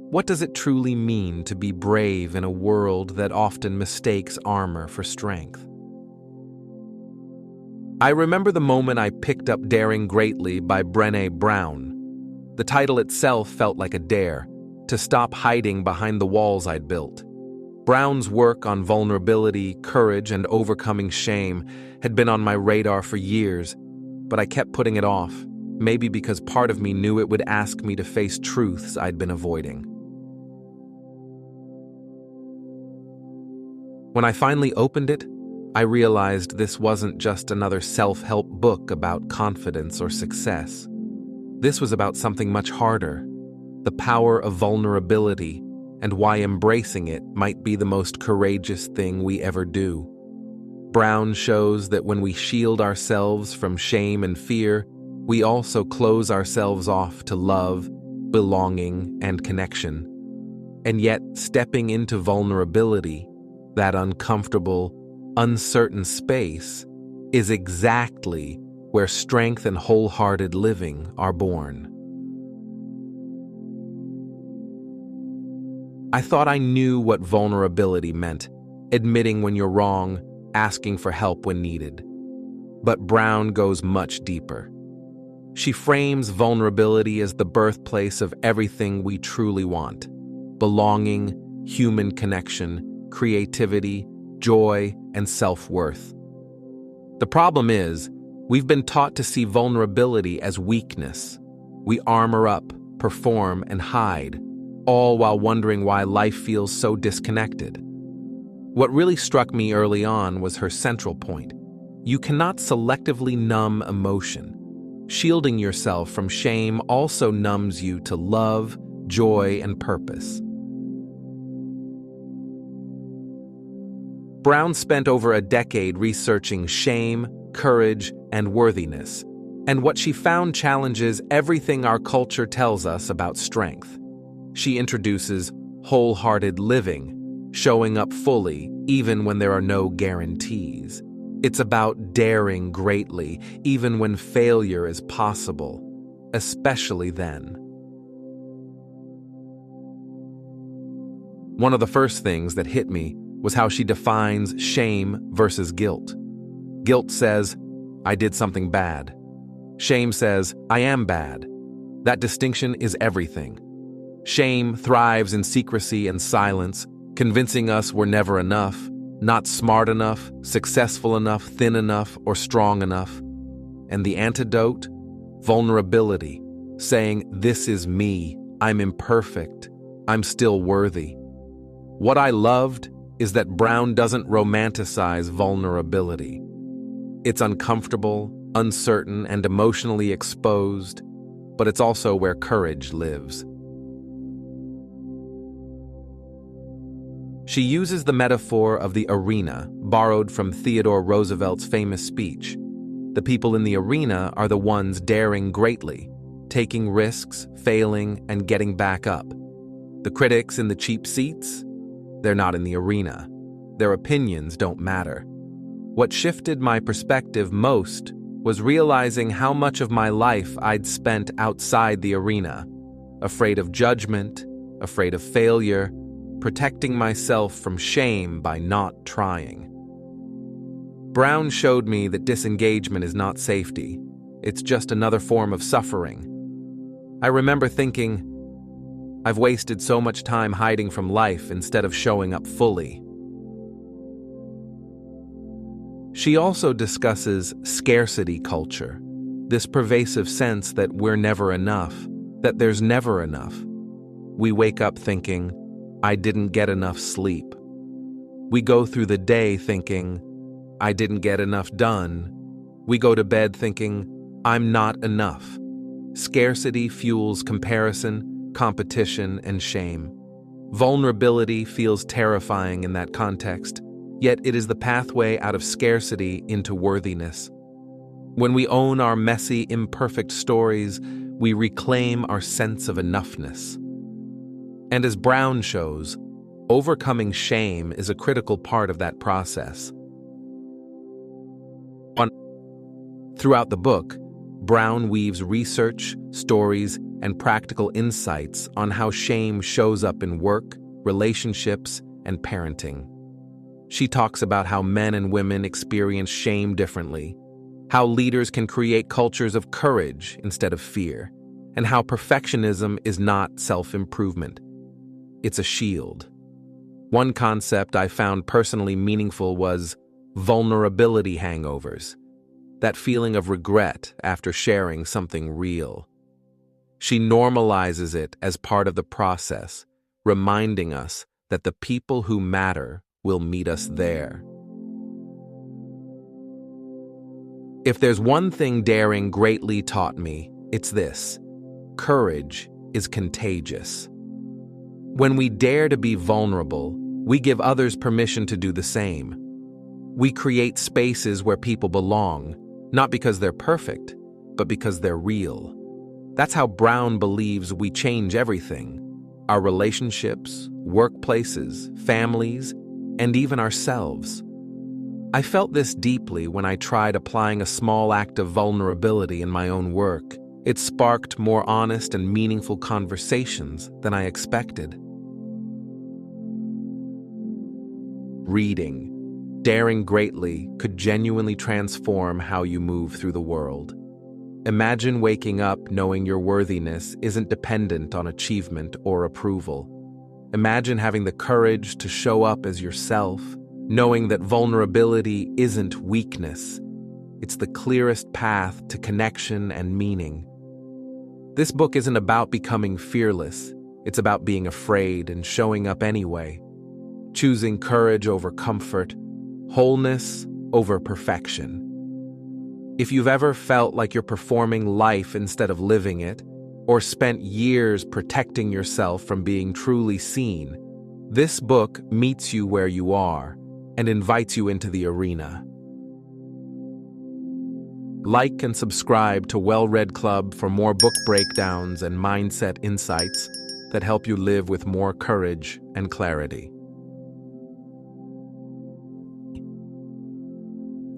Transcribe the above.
What does it truly mean to be brave in a world that often mistakes armor for strength? I remember the moment I picked up Daring Greatly by Brené Brown. The title itself felt like a dare, to stop hiding behind the walls I'd built. Brown's work on vulnerability, courage, and overcoming shame had been on my radar for years, but I kept putting it off, maybe because part of me knew it would ask me to face truths I'd been avoiding. When I finally opened it, I realized this wasn't just another self-help book about confidence or success. This was about something much harder, the power of vulnerability and why embracing it might be the most courageous thing we ever do. Brown shows that when we shield ourselves from shame and fear, we also close ourselves off to love, belonging, and connection. And yet, stepping into vulnerability, that uncomfortable, uncertain space, is exactly where strength and wholehearted living are born. I thought I knew what vulnerability meant, admitting when you're wrong, asking for help when needed. But Brown goes much deeper. She frames vulnerability as the birthplace of everything we truly want: belonging, human connection, creativity, joy, and self-worth. The problem is, we've been taught to see vulnerability as weakness. We armor up, perform, and hide, all while wondering why life feels so disconnected. What really struck me early on was her central point. You cannot selectively numb emotion. Shielding yourself from shame also numbs you to love, joy, and purpose. Brown spent over a decade researching shame, courage, and worthiness, and what she found challenges everything our culture tells us about strength. She introduces wholehearted living, showing up fully even when there are no guarantees. It's about daring greatly even when failure is possible, especially then. One of the first things that hit me was how she defines shame versus guilt. Guilt says, I did something bad. Shame says, I am bad. That distinction is everything. Shame thrives in secrecy and silence, convincing us we're never enough, not smart enough, successful enough, thin enough, or strong enough. And the antidote? Vulnerability, saying, this is me, I'm imperfect, I'm still worthy. What I loved is that Brown doesn't romanticize vulnerability. It's uncomfortable, uncertain, and emotionally exposed, but it's also where courage lives. She uses the metaphor of the arena, borrowed from Theodore Roosevelt's famous speech. The people in the arena are the ones daring greatly, taking risks, failing, and getting back up. The critics in the cheap seats? They're not in the arena. Their opinions don't matter. What shifted my perspective most was realizing how much of my life I'd spent outside the arena, afraid of judgment, afraid of failure, protecting myself from shame by not trying. Brown showed me that disengagement is not safety. It's just another form of suffering. I remember thinking, I've wasted so much time hiding from life instead of showing up fully. She also discusses scarcity culture, this pervasive sense that we're never enough, that there's never enough. We wake up thinking, I didn't get enough sleep. We go through the day thinking, I didn't get enough done. We go to bed thinking, I'm not enough. Scarcity fuels comparison, competition, and shame. Vulnerability feels terrifying in that context, yet it is the pathway out of scarcity into worthiness. When we own our messy, imperfect stories, we reclaim our sense of enoughness. And as Brown shows, overcoming shame is a critical part of that process. Throughout the book, Brown weaves research, stories, and practical insights on how shame shows up in work, relationships, and parenting. She talks about how men and women experience shame differently, how leaders can create cultures of courage instead of fear, and how perfectionism is not self-improvement. It's a shield. One concept I found personally meaningful was vulnerability hangovers, that feeling of regret after sharing something real. She normalizes it as part of the process, reminding us that the people who matter will meet us there. If there's one thing daring greatly taught me, it's this: courage is contagious. When we dare to be vulnerable, we give others permission to do the same. We create spaces where people belong, not because they're perfect, but because they're real. That's how Brown believes we change everything: our relationships, workplaces, families, and even ourselves. I felt this deeply when I tried applying a small act of vulnerability in my own work. It sparked more honest and meaningful conversations than I expected. Reading, daring greatly, could genuinely transform how you move through the world. Imagine waking up knowing your worthiness isn't dependent on achievement or approval. Imagine having the courage to show up as yourself, knowing that vulnerability isn't weakness. It's the clearest path to connection and meaning. This book isn't about becoming fearless. It's about being afraid and showing up anyway, choosing courage over comfort, wholeness over perfection. If you've ever felt like you're performing life instead of living it, or spent years protecting yourself from being truly seen, this book meets you where you are and invites you into the arena. Like and subscribe to Well-Read Club for more book breakdowns and mindset insights that help you live with more courage and clarity.